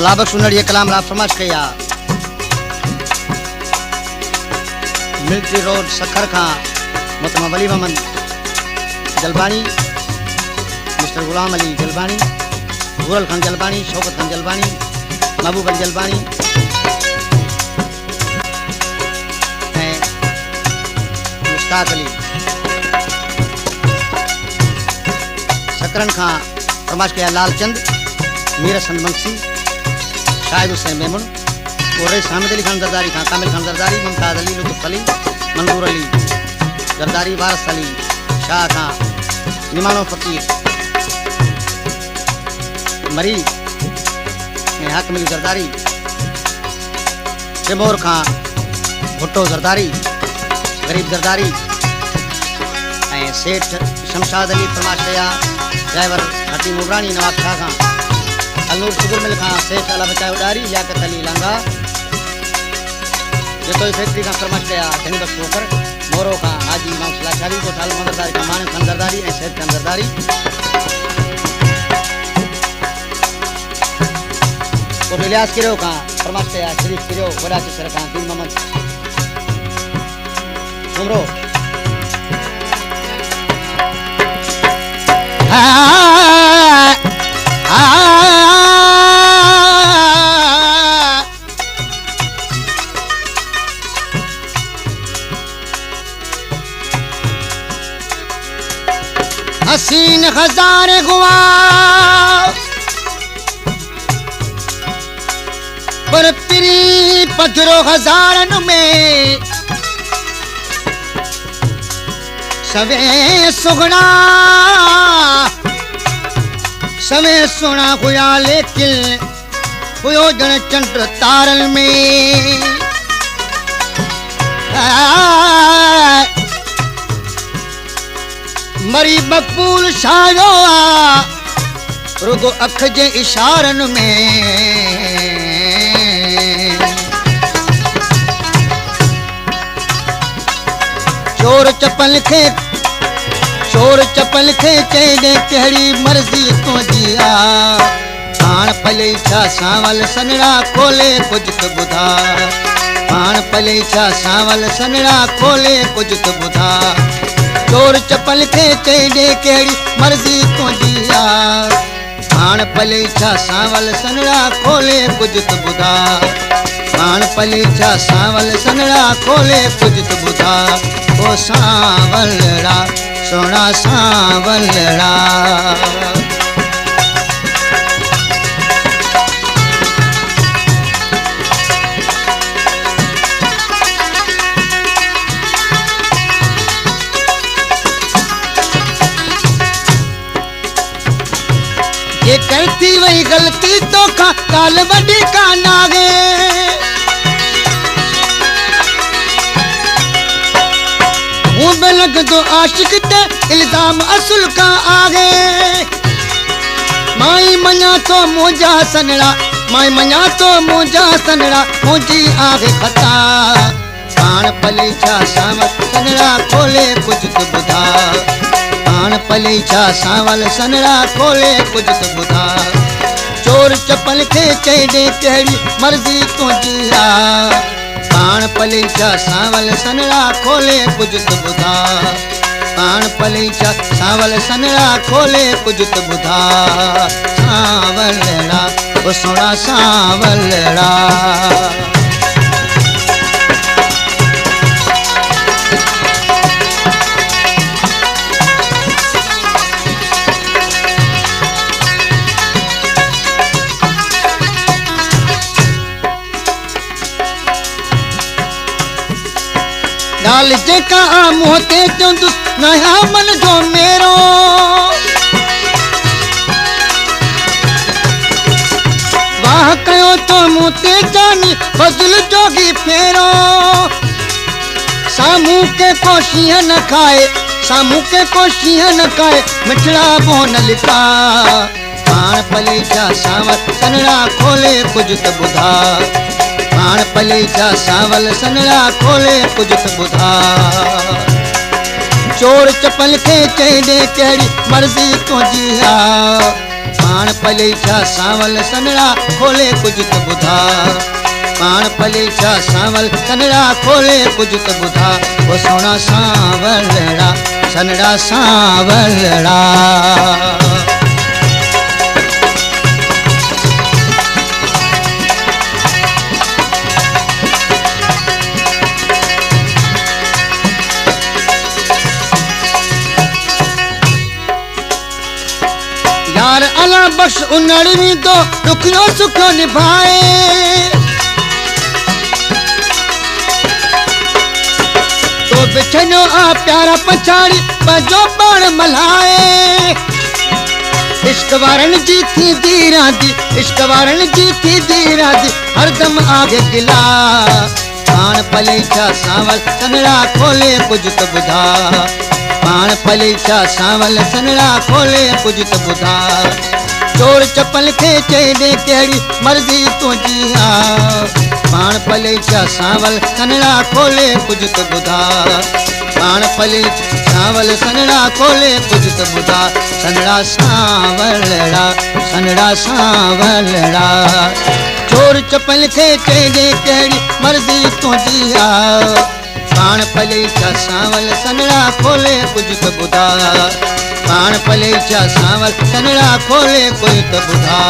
अल्लाह बख्श सुनड़िए कलाम ला फरमाश कया military road Sukkur खां मोहतरमा वली Mohammad Jalbani, mister Ghulam Ali Jalbani, गुरल Khan Jalbani, Shaukat Khan Jalbani, महबूब अली जलबानी मुश्ताक अली सकरन खां फरमाश कया लालचंद, मीर हसन मंगसी, शाहिद हुसैन मेमन, रईस हामिद अली खान जरदारी खां, कामिल खान जरदारी, मुमताज अली, लुत्फ अली, मंजूर अली जरदारी, वारस अली, शाह खां, निमानो फकीर, मरी हाकिम अली जरदारी, तिमोर खां भुट्टो जरदारी, गरीब जरदारी, सेठ शमशाद अली फरमाश कया ड्राइवर हकीम उबरानी, नवाब शाह खां, अलनूर शुगर मिल खां, सेठ अला बचाए उडारी, लियाकत अली लांगा, जतोई फैक्ट्री खां फरमाश कया धनी बख्श वोकर, मोरो खां हाजी इमाम सलाशारी, कोठाल मदरदारी खां मानक खान जरदारी ऐं सैद खान जरदारी, कोट इलियास किरो खां फरमाश कया शरीफ किरो, वडा चसर खां दीन मोहम्मद उमरो, हसीन हजारे गुआ पर पिरी पथरो हजारन में सवे सुना हुआ लेकिन हुयो जन चंद्र तारन में मरी मकबूल शायो रुगो अख जे इशारन में चोर चपल खे चेदे कहिड़ी मर्ज़ी तुंहिंजी आ पाण पले छा सांवल सनड़ा खोले कुझु त ॿुधा पाण पले छा सांवल सनड़ा खोले कुझु त ॿुधा चोर चपल खे चेदे कहिड़ी मर्ज़ी तुंहिंजी आ पाण पले छा सांवल सनड़ा खोले कुझु त ॿुधा पाण पले छा सांवल सनड़ा खोले कुझु त ॿुधा ओ सांवलड़ा सोना सांवलड़ा ये करती वही गलती तो खा काल वडी का नागे लग दो आशिक ते इल्जाम असुल का आगे माई मना तो मुझा सनड़ा माई मना तो मुझा सनड़ा मुझी आगे खता पाण पले छा सांवल सनड़ा खोले कुझु त ॿुधा पाण पले छा सांवल सनड़ा खोले कुझु त ॿुधा चोर चपल खे चइजे कहिड़ी मर्ज़ी तुंहिंजी आ पाण पले छा सांवल सनड़ा खोले कुझु त ॿुधा पाण पले छा सांवल सनड़ा खोले कुझु त ॿुधा सांवलड़ा ओ सोना सांवलड़ा गाल जेका मुंह ते चवंदुसि नया मन जो मेरो वाह कयो तो मुंह ते जानी फज़ल जोगी फेरो सामूं के को शींहं न खाए सामूं के को शींहं न खाए मिठड़ा बोन लिखा पाण पले छा सांवल सनड़ा खोले कुझु त ॿुधा पाण पले छा सांवल सनड़ा खोले कुझु त ॿुधा चोर चपल खे चइजे कहिड़ी मर्ज़ी तुंहिंजी आ पाण पले छा सांवल सनड़ा खोले कुछ त ॿुधा पाण पले छा सांवल सनड़ा खोले कुछ त ॿुधा ओ सोना सांवलड़ा सनड़ा सांवलड़ा यार अल्लाह बख्श उन्नड़वी तो दुखियो सुखियो निभाए तो बिछनो आ प्यारा पछाड़ी बजो पाण मल्हाए इश्क वारन जी थी दी रांदी इश्क वारन जी थी दी रांदी हरदम आगे गिला पाण पले छा सांवल सनड़ा खोले कुछ त ॿुधा पाण पले छा सांवल सनड़ा खोले कुछ त ॿुधा चोर चपल खे चई दे कहिड़ी मर्ज़ी तुंहिंजी आ पाण पले छा सांवल सनड़ा खोले कुछ त ॿुधा पाण पले सांवल सनड़ा खोले कुछ त ॿुधा सनड़ा सांवलड़ा चोर चपल खे चई दे कहिड़ी मर्ज़ी तुंहिंजी आ पाण पले छा सांवल सनड़ा खोले कुछ त ॿुधा पाण पले छा सांवल सनड़ा खोले कुछ त ॿुधा।